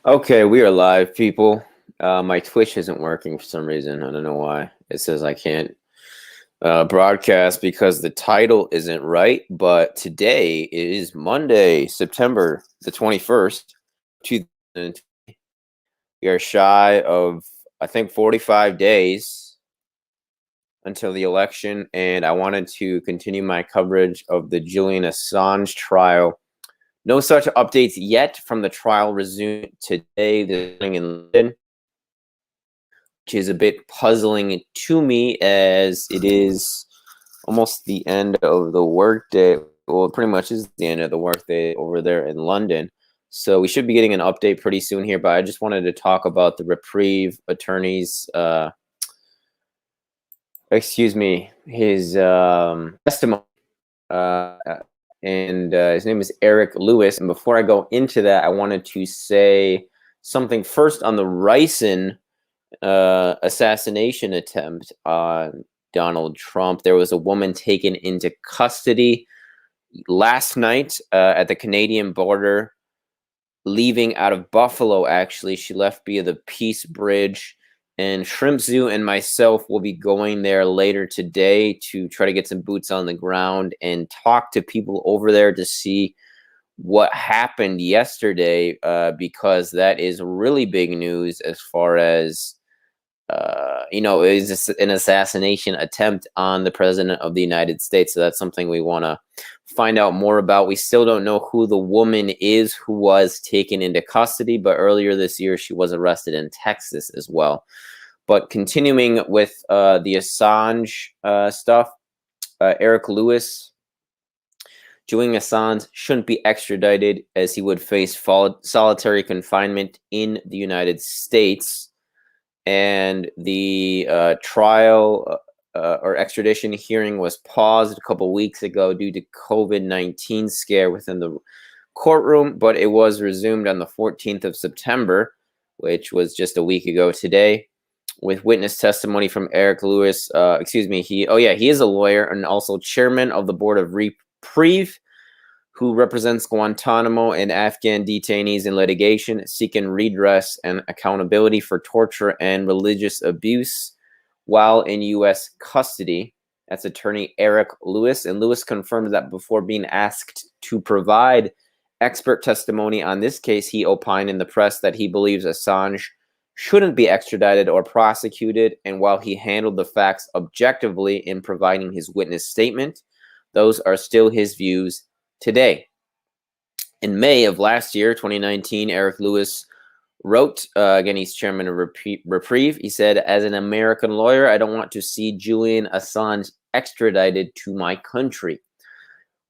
Okay, we are live, people. My Twitch isn't working for some reason. I don't know why. It says I can't broadcast because the title isn't right. But today is Monday, September the 21st, 2020. We are shy of, I think, 45 days until the election, and I wanted to continue my coverage of the Julian Assange trial. No such updates yet from the trial resumed today, this morning in London, which is a bit puzzling to me as it is almost the end of the workday. Well, it pretty much is the end of the workday over there in London. So we should be getting an update pretty soon here, but I just wanted to talk about the reprieve attorney's, his testimony. Uh, and his name is Eric Lewis. And before I go into that, I wanted to say something first on the RICIN assassination attempt on Donald Trump. There was a woman taken into custody last night at the Canadian border, leaving out of Buffalo, actually. She left via the Peace Bridge. And Shrimp Zoo and myself will be going there later today to try to get some boots on the ground and talk to people over there to see what happened yesterday, because that is really big news as far as it is an assassination attempt on the president of the United States. So that's something we want to find out more about. We still don't know who the woman is who was taken into custody, but earlier this year she was arrested in Texas as well. But continuing with the Assange stuff, Eric Lewis, Julian Assange shouldn't be extradited as he would face solitary confinement in the United States. And the trial or extradition hearing was paused a couple weeks ago due to COVID-19 scare within the courtroom, but it was resumed on the 14th of September, which was just a week ago today, with witness testimony from Eric Lewis. He is a lawyer and also chairman of the board of Reprieve, who represents Guantanamo and Afghan detainees in litigation, seeking redress and accountability for torture and religious abuse while in U.S. custody. That's attorney Eric Lewis. And Lewis confirmed that before being asked to provide expert testimony on this case, he opined in the press that he believes Assange shouldn't be extradited or prosecuted. And while he handled the facts objectively in providing his witness statement, those are still his views today. In May of last year, 2019, Eric Lewis wrote, again, he's chairman of Reprieve. He said, as an American lawyer, I don't want to see Julian Assange extradited to my country.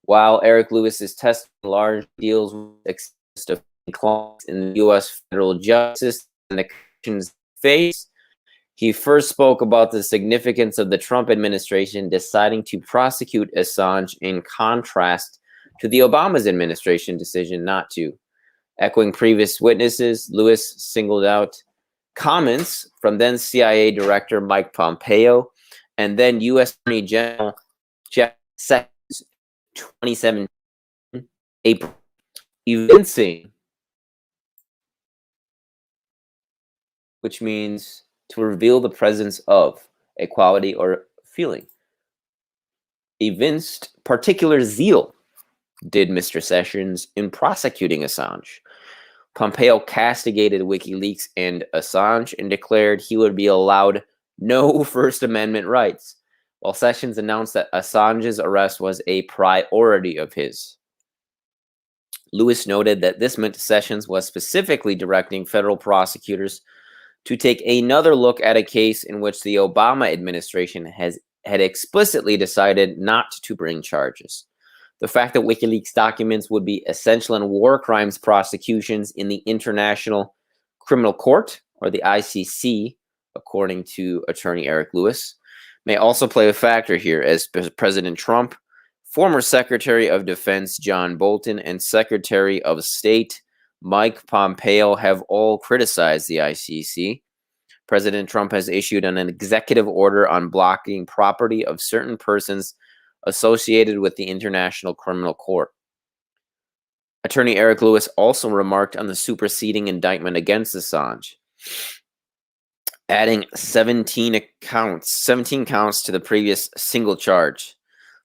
While Eric Lewis's testimony largely deals with extent of claims in the U.S. federal justice and the nation's face, he first spoke about the significance of the Trump administration deciding to prosecute Assange in contrast to the Obama administration decision not to. Echoing previous witnesses, Lewis singled out comments from then CIA Director Mike Pompeo and then U.S. Attorney General Jeff Sessions, 2017, April, evincing, which means to reveal the presence of a quality or feeling. Evinced particular zeal, did Mr. Sessions, in prosecuting Assange. Pompeo castigated WikiLeaks and Assange and declared he would be allowed no First Amendment rights, while Sessions announced that Assange's arrest was a priority of his. Lewis noted that this meant Sessions was specifically directing federal prosecutors to take another look at a case in which the Obama administration had explicitly decided not to bring charges. The fact that WikiLeaks documents would be essential in war crimes prosecutions in the International Criminal Court, or the ICC, according to attorney Eric Lewis, may also play a factor here, as President Trump, former Secretary of Defense John Bolton, and Secretary of State Mike Pompeo have all criticized the ICC. President Trump has issued an executive order on blocking property of certain persons associated with the International Criminal Court. Attorney Eric Lewis also remarked on the superseding indictment against Assange, adding 17 counts to the previous single charge.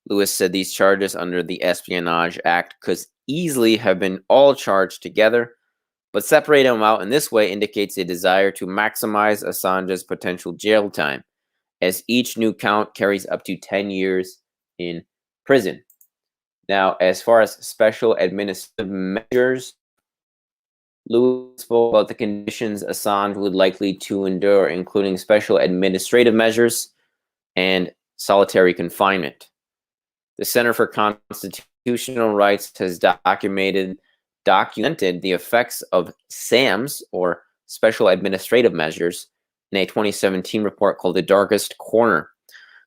Lewis said these charges under the Espionage Act could easily have been all charged together, but separating them out in this way indicates a desire to maximize Assange's potential jail time, as each new count carries up to 10 years in prison. Now, as far as special administrative measures, Lewis spoke about the conditions Assange would likely to endure, including special administrative measures and solitary confinement. The Center for Constitutional Rights has documented the effects of SAMs, or Special Administrative Measures, in a 2017 report called The Darkest Corner: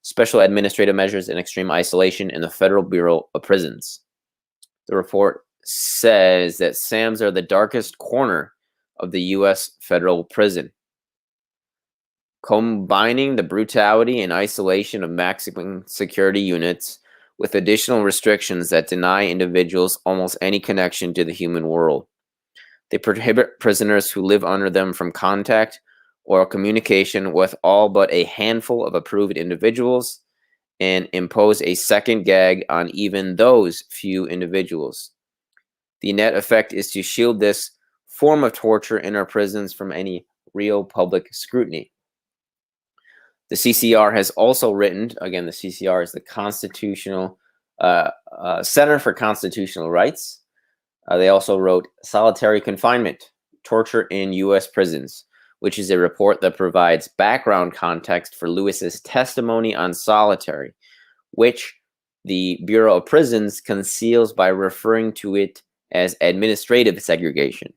Special Administrative Measures in Extreme Isolation in the Federal Bureau of Prisons. The report says that SAMs are the darkest corner of the U.S. federal prison, combining the brutality and isolation of maximum security units with additional restrictions that deny individuals almost any connection to the human world. They prohibit prisoners who live under them from contact or communication with all but a handful of approved individuals, and impose a second gag on even those few individuals. The net effect is to shield this form of torture in our prisons from any real public scrutiny. The CCR has also written, again, the CCR is the Center for Constitutional Rights. They also wrote Solitary Confinement, Torture in U.S. Prisons, which is a report that provides background context for Lewis's testimony on solitary, which the Bureau of Prisons conceals by referring to it as administrative segregation.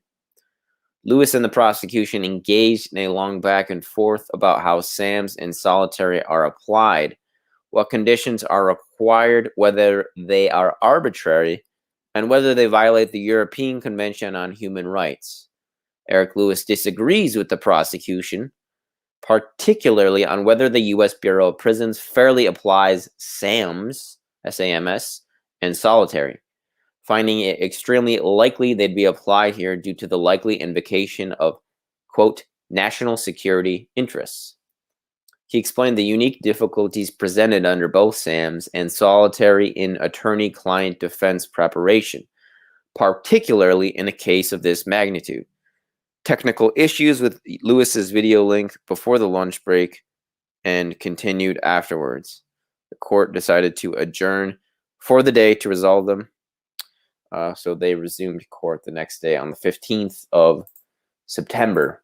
Lewis and the prosecution engaged in a long back and forth about how SAMs and solitary are applied, what conditions are required, whether they are arbitrary, and whether they violate the European Convention on Human Rights. Eric Lewis disagrees with the prosecution, particularly on whether the U.S. Bureau of Prisons fairly applies SAMs, S-A-M-S, and solitary, finding it extremely likely they'd be applied here due to the likely invocation of, quote, national security interests. He explained the unique difficulties presented under both SAMs and solitary in attorney-client defense preparation, particularly in a case of this magnitude. Technical issues with Lewis's video link before the lunch break and continued afterwards. The court decided to adjourn for the day to resolve them. So they resumed court the next day on the 15th of September.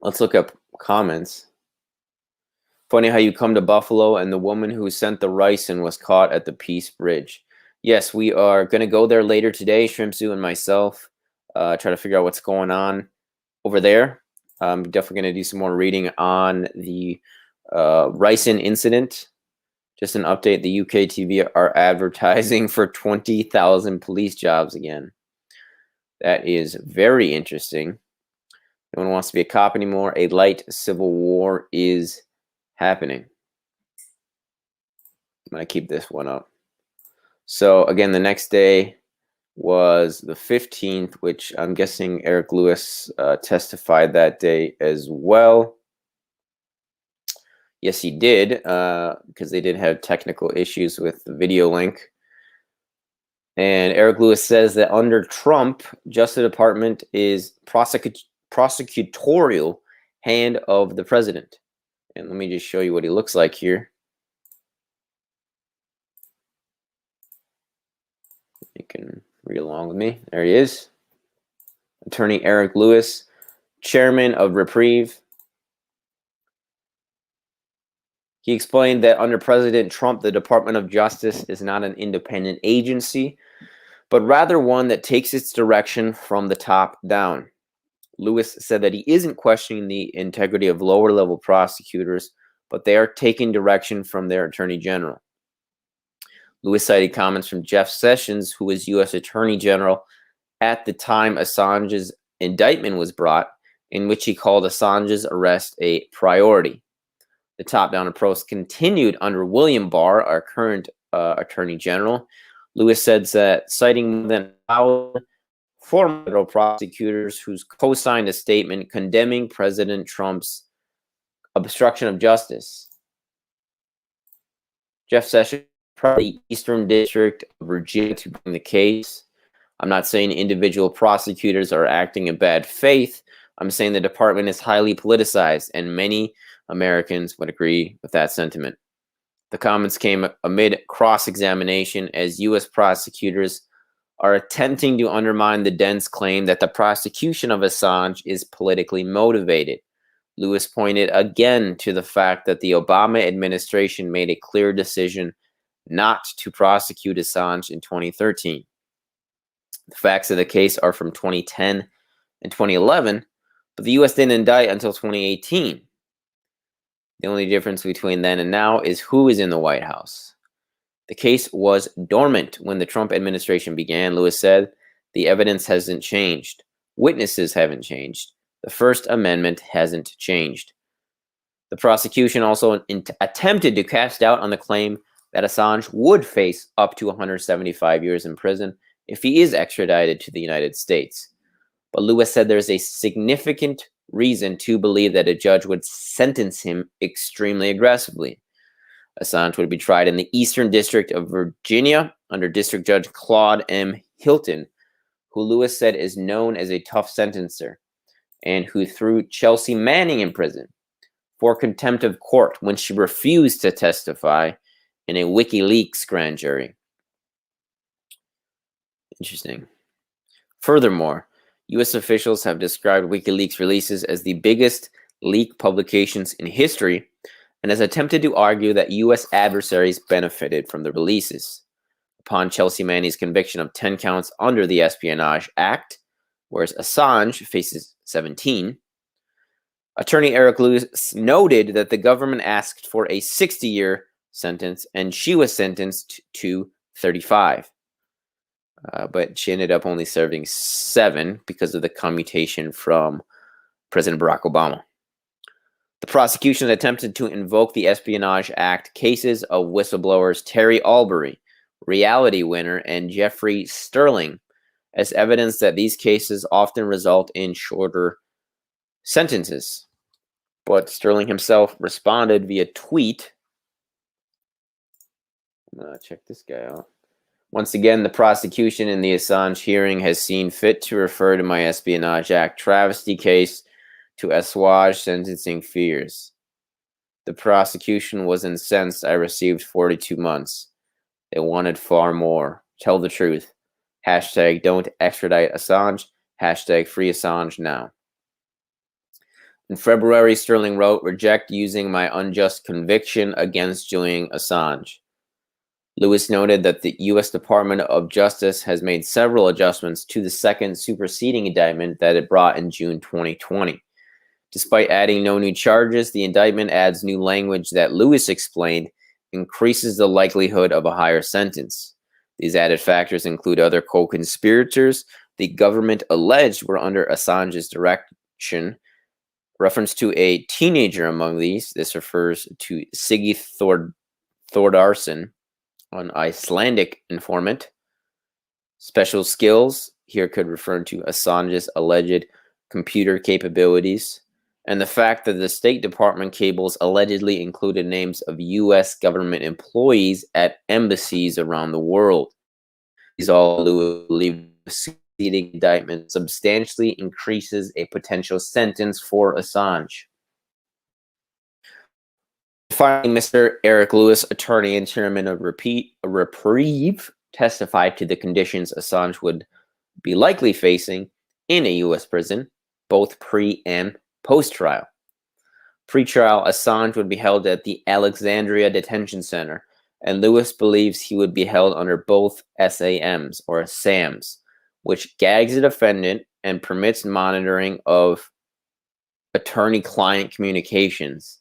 Let's look up comments. Funny how you come to Buffalo and the woman who sent the RICIN was caught at the Peace Bridge. Yes, we are going to go there later today, Shrimp Zoo and myself, try to figure out what's going on over there. I'm definitely going to do some more reading on the RICIN incident. Just an update, the UK TV are advertising for 20,000 police jobs again. That is very interesting. No one wants to be a cop anymore. A light civil war is happening. I'm going to keep this one up. So again, the next day was the 15th, which I'm guessing Eric Lewis testified that day as well. Yes, he did, because they did have technical issues with the video link. And Eric Lewis says that under Trump, Justice Department is prosecutorial hand of the president. And let me just show you what he looks like here. You can read along with me. There he is. Attorney Eric Lewis, chairman of Reprieve. He explained that under President Trump, the Department of Justice is not an independent agency, but rather one that takes its direction from the top down. Lewis said that he isn't questioning the integrity of lower-level prosecutors, but they are taking direction from their attorney general. Lewis cited comments from Jeff Sessions, who was U.S. Attorney General at the time Assange's indictment was brought, in which he called Assange's arrest a priority. The top-down approach continued under William Barr, our current Attorney General, Lewis said that, citing more than 1,000 former federal prosecutors who co-signed a statement condemning President Trump's obstruction of justice. Jeff Sessions, the Eastern District of Virginia, to bring the case. I'm not saying individual prosecutors are acting in bad faith. I'm saying the department is highly politicized, and many Americans would agree with that sentiment. The comments came amid cross-examination as U.S. prosecutors are attempting to undermine the dense claim that the prosecution of Assange is politically motivated. Lewis pointed again to the fact that the Obama administration made a clear decision not to prosecute Assange in 2013. The facts of the case are from 2010 and 2011, but the U.S. didn't indict until 2018. The only difference between then and now is who is in the White House. The case was dormant when the Trump administration began, Lewis said. The evidence hasn't changed. Witnesses haven't changed. The First Amendment hasn't changed. The prosecution also attempted to cast doubt on the claim that Assange would face up to 175 years in prison if he is extradited to the United States. But Lewis said there's a significant reason to believe that a judge would sentence him extremely aggressively. Assange would be tried in the Eastern District of Virginia under District Judge Claude M. Hilton, who Lewis said is known as a tough sentencer, and who threw Chelsea Manning in prison for contempt of court when she refused to testify in a WikiLeaks grand jury. Interesting. Furthermore, U.S. officials have described WikiLeaks releases as the biggest leak publications in history and has attempted to argue that U.S. adversaries benefited from the releases. Upon Chelsea Manning's conviction of 10 counts under the Espionage Act, whereas Assange faces 17, Attorney Eric Lewis noted that the government asked for a 60-year sentence and she was sentenced to 35. But she ended up only serving 7 because of the commutation from President Barack Obama. The prosecution attempted to invoke the Espionage Act cases of whistleblowers Terry Albury, Reality winner, and Jeffrey Sterling as evidence that these cases often result in shorter sentences. But Sterling himself responded via tweet. Check this guy out. Once again, the prosecution in the Assange hearing has seen fit to refer to my Espionage Act travesty case to assuage sentencing fears. The prosecution was incensed I received 42 months. They wanted far more. Tell the truth. Hashtag don't extradite Assange. Hashtag free Assange now. In February, Sterling wrote, reject using my unjust conviction against Julian Assange. Lewis noted that the U.S. Department of Justice has made several adjustments to the second superseding indictment that it brought in June 2020. Despite adding no new charges, the indictment adds new language that Lewis explained increases the likelihood of a higher sentence. These added factors include other co-conspirators the government alleged were under Assange's direction. Reference to a teenager among these. This refers to Siggy Thordarson, an Icelandic informant. Special skills here could refer to Assange's alleged computer capabilities, and the fact that the State Department cables allegedly included names of U.S. government employees at embassies around the world. These all believe succeeding indictment substantially increases a potential sentence for Assange. Finally, Mr. Eric Lewis, attorney and chairman of Reprieve, testified to the conditions Assange would be likely facing in a U.S. prison, both pre- and post-trial. Pre-trial, Assange would be held at the Alexandria Detention Center, and Lewis believes he would be held under both SAMs, or SAMs, which gags a defendant and permits monitoring of attorney-client communications,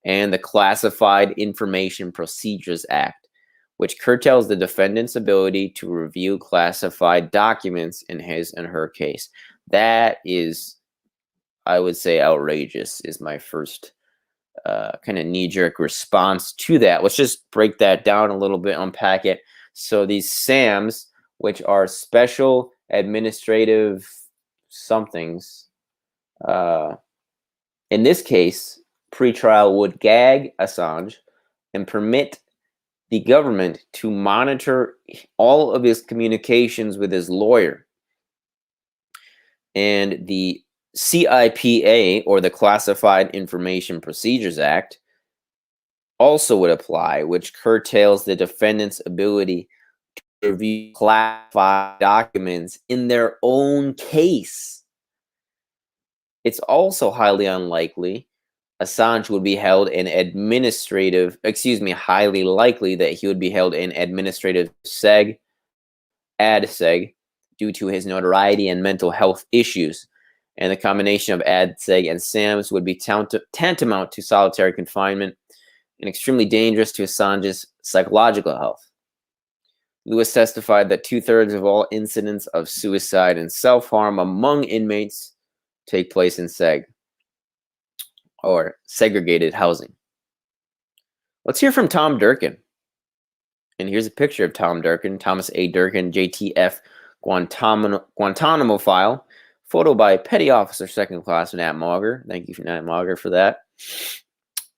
and the Classified Information Procedures Act, which curtails the defendant's ability to review classified documents in his and her case. That is, I would say, outrageous, is my first kind of knee-jerk response to that. Let's just break that down a little bit, unpack it. So these SAMs, which are special administrative somethings, in this case, pretrial would gag Assange and permit the government to monitor all of his communications with his lawyer. And the CIPA, or the Classified Information Procedures Act, also would apply, which curtails the defendant's ability to review classified documents in their own case. It's also highly unlikely Assange would be held in highly likely that he would be held in administrative ad seg, due to his notoriety and mental health issues. And the combination of ad seg and SAMs would be tantamount to solitary confinement and extremely dangerous to Assange's psychological health. Lewis testified that 2/3 of all incidents of suicide and self-harm among inmates take place in seg, or segregated housing. Let's hear from Tom Durkin. And here's a picture of Tom Durkin, Thomas A. Durkin, JTF, Guantanamo file, photo by Petty Officer Second Class Nat Mauger. Thank you, Nat Mauger, for that.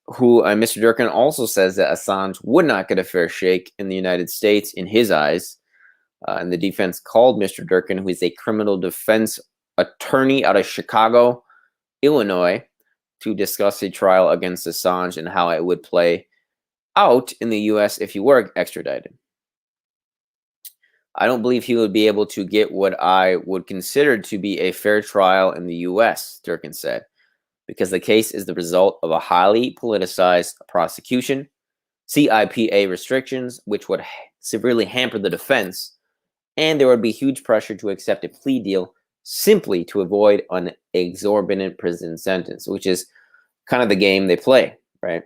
Who Mr. Durkin also says that Assange would not get a fair shake in the United States in his eyes. And the defense called Mr. Durkin, who is a criminal defense attorney out of Chicago, Illinois, to discuss a trial against Assange and how it would play out in the U.S. if he were extradited. I don't believe he would be able to get what I would consider to be a fair trial in the U.S., Durkin said, because the case is the result of a highly politicized prosecution, CIPA restrictions, which would severely hamper the defense, and there would be huge pressure to accept a plea deal simply to avoid an exorbitant prison sentence, which is kind of the game they play, right?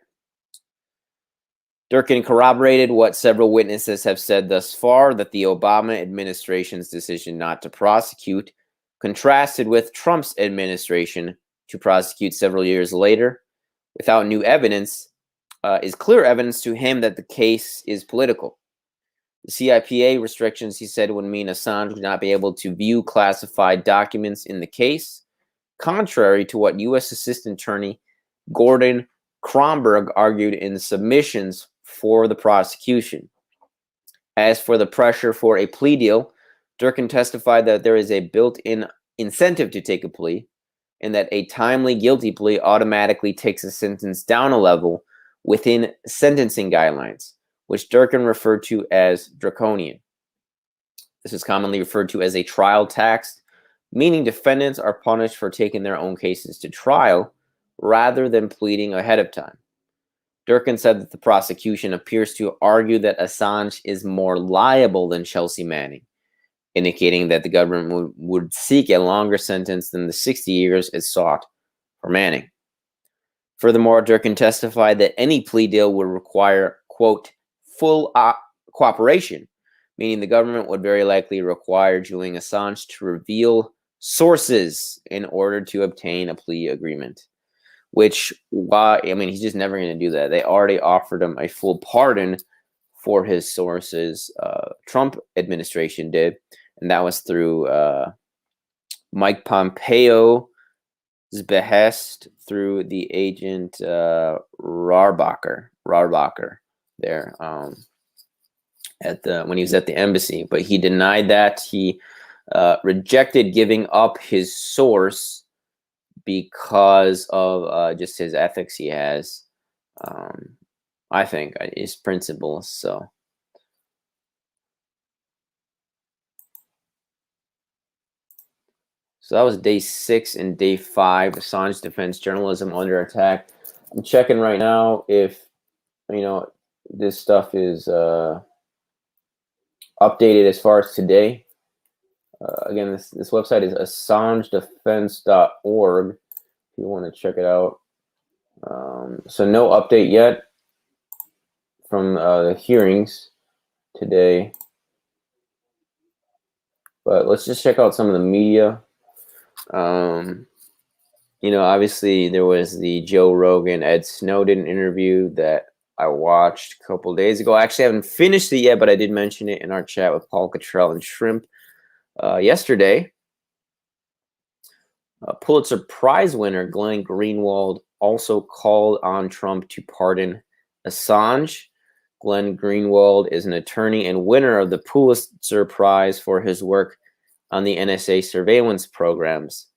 Durkin corroborated what several witnesses have said thus far, that the Obama administration's decision not to prosecute contrasted with Trump's administration to prosecute several years later without new evidence is clear evidence to him that the case is political. The CIPA restrictions, he said, would mean Assange would not be able to view classified documents in the case, contrary to what U.S. Assistant Attorney Gordon Kromberg argued in submissions for the prosecution. As for the pressure for a plea deal, Durkin testified that there is a built-in incentive to take a plea, and that a timely guilty plea automatically takes a sentence down a level within sentencing guidelines, which Durkin referred to as draconian. This is commonly referred to as a trial tax, meaning defendants are punished for taking their own cases to trial rather than pleading ahead of time. Durkin said that the prosecution appears to argue that Assange is more liable than Chelsea Manning, indicating that the government would seek a longer sentence than the 60 years it sought for Manning. Furthermore, Durkin testified that any plea deal would require, quote, full cooperation, meaning the government would very likely require Julian Assange to reveal sources in order to obtain a plea agreement. Which, he's just never going to do that. They already offered him a full pardon for his sources. Trump administration did, and that was through Mike Pompeo's behest through the agent Rarbacher there when he was at the embassy. But he denied that. He rejected giving up his source because of just his ethics he has, I think, his principles. So that was day 6 and day 5, Assange defense journalism under attack. I'm checking right now if, this stuff is updated as far as today. Again, this website is assangedefense.org if you want to check it out. So no update yet from the hearings today. But let's just check out some of the media. Obviously there was the Joe Rogan, Ed Snowden interview that I watched a couple days ago. I actually haven't finished it yet, but I did mention it in our chat with Paul Cottrell and Shrimp yesterday. Pulitzer Prize winner Glenn Greenwald also called on Trump to pardon Assange. Glenn Greenwald is an attorney and winner of the Pulitzer Prize for his work on the NSA surveillance programs.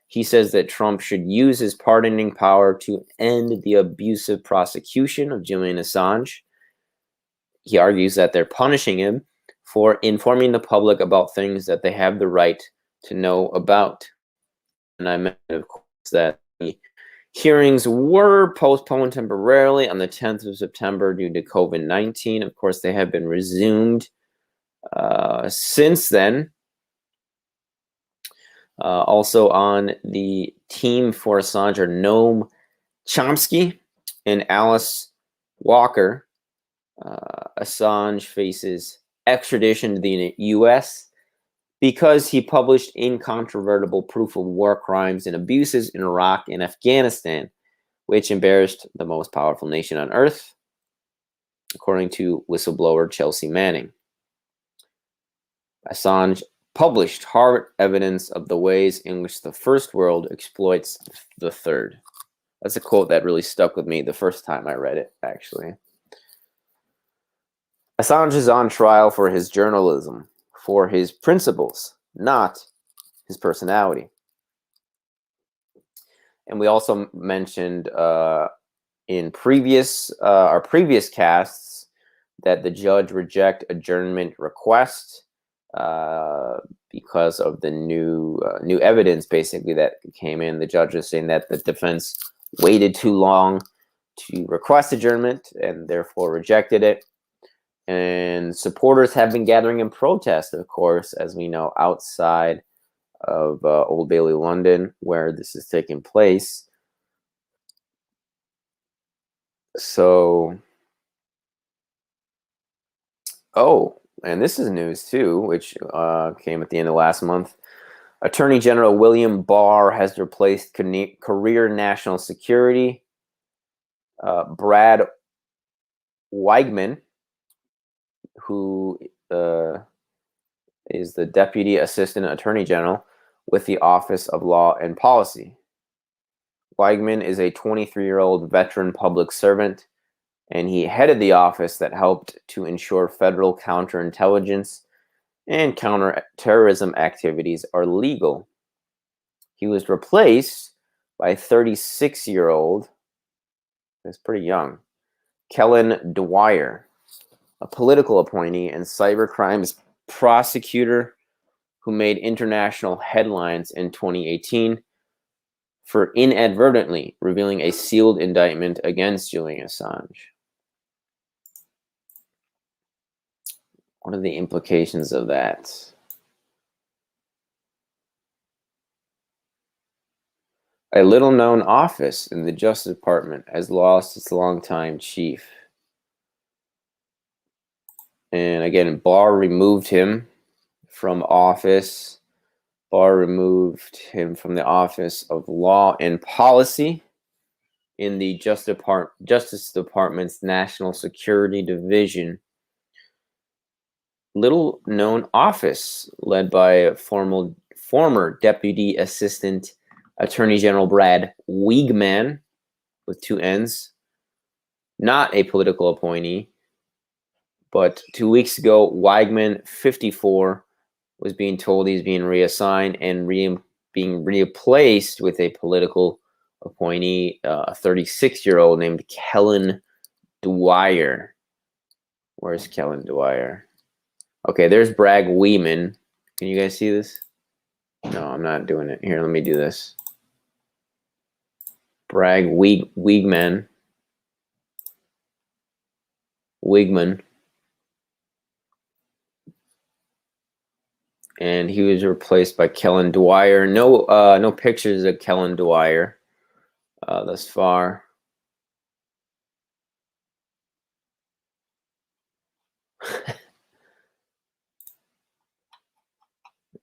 He says that Trump should use his pardoning power to end the abusive prosecution of Julian Assange. He argues that they're punishing him for informing the public about things that they have the right to know about. And I mentioned, of course, that the hearings were postponed temporarily on the 10th of September due to COVID-19. Of course, they have been resumed since then. Also on the team for Assange are Noam Chomsky and Alice Walker. Assange faces extradition to the U.S. because he published incontrovertible proof of war crimes and abuses in Iraq and Afghanistan, which embarrassed the most powerful nation on earth, according to whistleblower Chelsea Manning. Assange published hard evidence of the ways in which the first world exploits the third. That's a quote that really stuck with me the first time I read it, actually. Assange is on trial for his journalism, for his principles, not his personality. And we also mentioned in our previous casts that the judge reject adjournment request because of the new evidence, basically, that came in. The judge is saying that the defense waited too long to request adjournment and therefore rejected it. And supporters have been gathering in protest, of course, as we know, outside of Old Bailey, London, where this is taking place. So, and this is news too, which came at the end of last month. Attorney General William Barr has replaced career national security Brad Weigman, who is the Deputy Assistant Attorney General with the Office of Law and Policy. Weigman is a 23-year-old veteran public servant, and he headed the office that helped to ensure federal counterintelligence and counterterrorism activities are legal. He was replaced by 36-year-old, that's pretty young, Kellen Dwyer, a political appointee and cybercrimes prosecutor who made international headlines in 2018 for inadvertently revealing a sealed indictment against Julian Assange. What are the implications of that? A little-known office in the Justice Department has lost its longtime chief. And again, Barr removed him from office. Barr removed him from the Office of Law and Policy in the Justice Department's National Security Division. Little-known office led by former Deputy Assistant Attorney General Brad Weigman, with two N's, not a political appointee. But 2 weeks ago, Weigman, 54, was being told he's being reassigned and being replaced with a political appointee, a 36-year-old named Kellen Dwyer. Where's Kellen Dwyer? Okay, there's Bragg Weigman. Can you guys see this? No, I'm not doing it. Here, let me do this. Bragg Weigman. And he was replaced by Kellen Dwyer. No pictures of Kellen Dwyer thus far.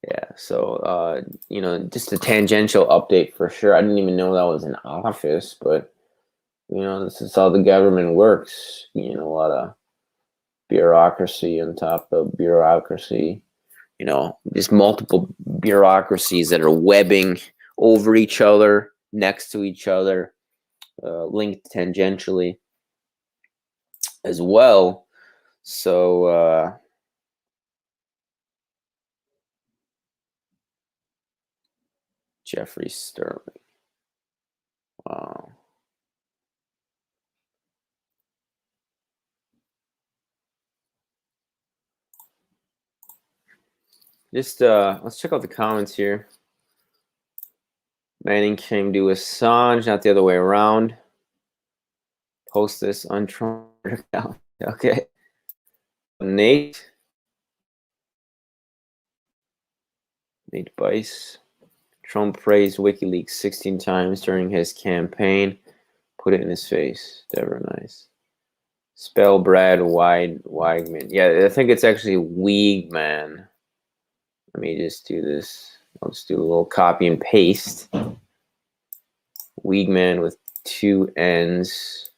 Yeah, so just a tangential update for sure. I didn't even know that was an office, but This is how the government works. A lot of bureaucracy on top of bureaucracy. Just multiple bureaucracies that are webbing over each other, next to each other, linked tangentially as well. So, Jeffrey Sterling. Wow. Just let's check out the comments here. Manning came to Assange, not the other way around. Post this on Trump account. Okay. Nate Bice. Trump praised WikiLeaks 16 times during his campaign. Put it in his face. Never nice. Spell Brad Weigman. Yeah, I think it's actually Weigman. Let me just do this. I'll just do a little copy and paste. Weigman with 2 N's.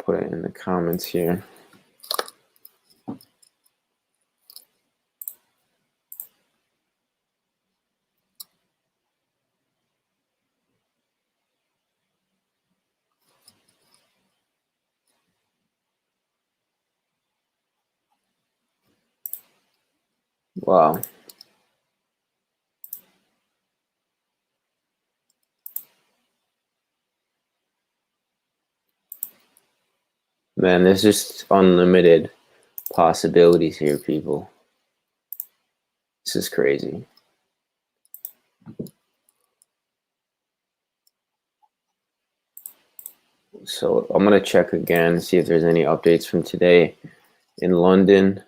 Put it in the comments here. Wow. Man, there's just unlimited possibilities here, people. This is crazy. So I'm going to check again, see if there's any updates from today in London.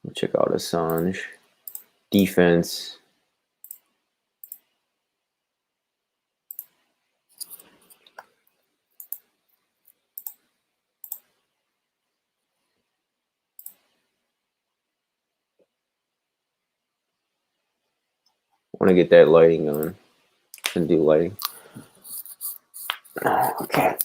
We'll check out Assange. Defense. I want to get that lighting on. And do lighting. Okay.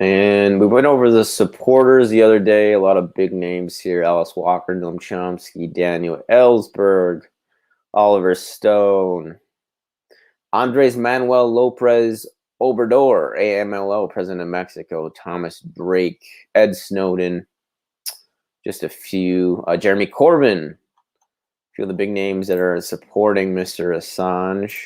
And we went over the supporters the other day. A lot of big names here. Alice Walker, Noam Chomsky, Daniel Ellsberg, Oliver Stone, Andres Manuel Lopez Obrador, AMLO, President of Mexico, Thomas Drake, Ed Snowden, just a few. Jeremy Corbyn, a few of the big names that are supporting Mr. Assange.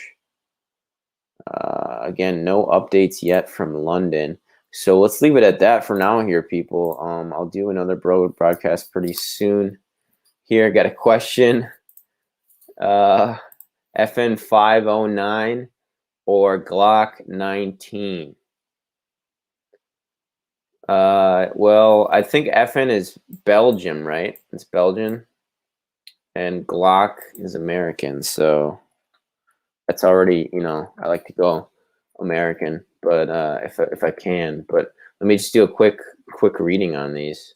Again, no updates yet from London. So let's leave it at that for now here, people. I'll do another broadcast pretty soon. Here, I got a question. FN 509 or Glock 19? Well, I think FN is Belgium, right? It's Belgian. And Glock is American, so that's already, I like to go American, but if I can. But let me just do a quick reading on these.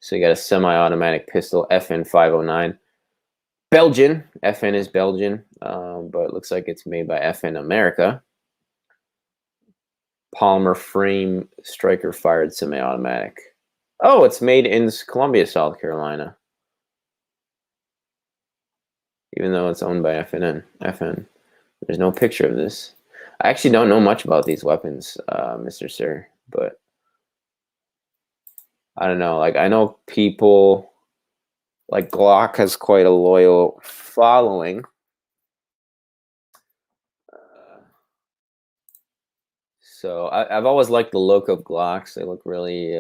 So you got a semi-automatic pistol, FN 509. Belgian. FN is Belgian, but it looks like it's made by FN America. Polymer frame striker fired semi-automatic. Oh, it's made in Columbia, South Carolina. Even though it's owned by FN. There's no picture of this. I actually don't know much about these weapons, Mr. Sir, but I don't know. Like, I know people, like Glock has quite a loyal following. So I've always liked the look of Glocks. They look really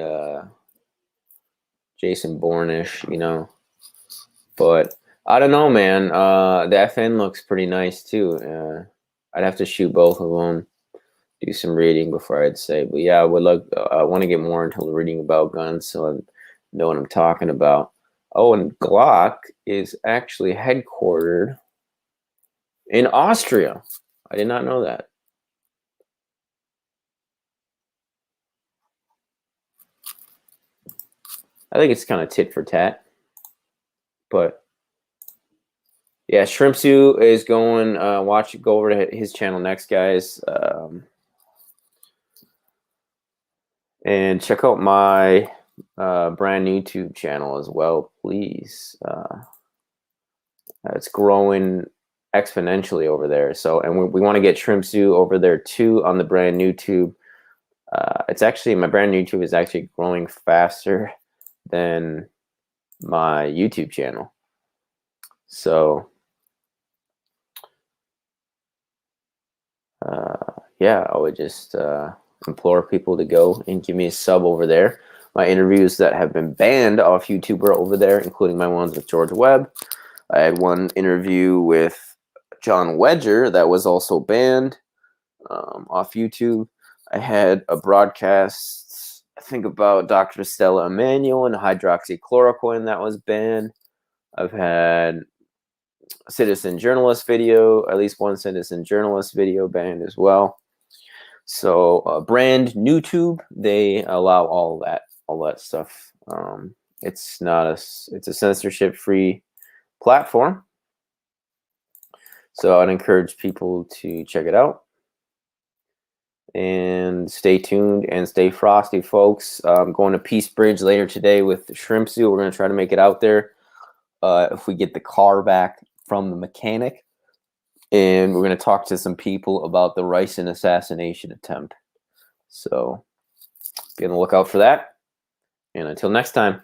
Jason Bourne-ish, But I don't know, man. The FN looks pretty nice too. I'd have to shoot both of them, do some reading before I'd say. But yeah, I want to get more into reading about guns so I know what I'm talking about. Oh, and Glock is actually headquartered in Austria. I did not know that. I think it's kind of tit for tat. But yeah, Shrimpsu is going. Go over to his channel next, guys, and check out my brand new YouTube channel as well, please. It's growing exponentially over there. So, and we want to get Shrimpsu over there too on the brand new tube. It's actually, my brand new YouTube is actually growing faster than my YouTube channel. So yeah, I would just implore people to go and give me a sub over there. My interviews that have been banned off YouTube are over there, including my ones with George Webb. I had one interview with John Wedger that was also banned off YouTube. I had a broadcast, I think, about Dr. Stella Emanuel and hydroxychloroquine that was banned. I've had a citizen journalist video, at least one citizen journalist video banned as well. So brand new tube, they allow all that stuff. It's a censorship free platform. So I'd encourage people to check it out. And stay tuned and stay frosty, folks. I'm going to Peace Bridge later today with the Shrimpsu. We're going to try to make it out there if we get the car back from the mechanic. And we're going to talk to some people about the RICIN assassination attempt. So be on the lookout for that. And until next time.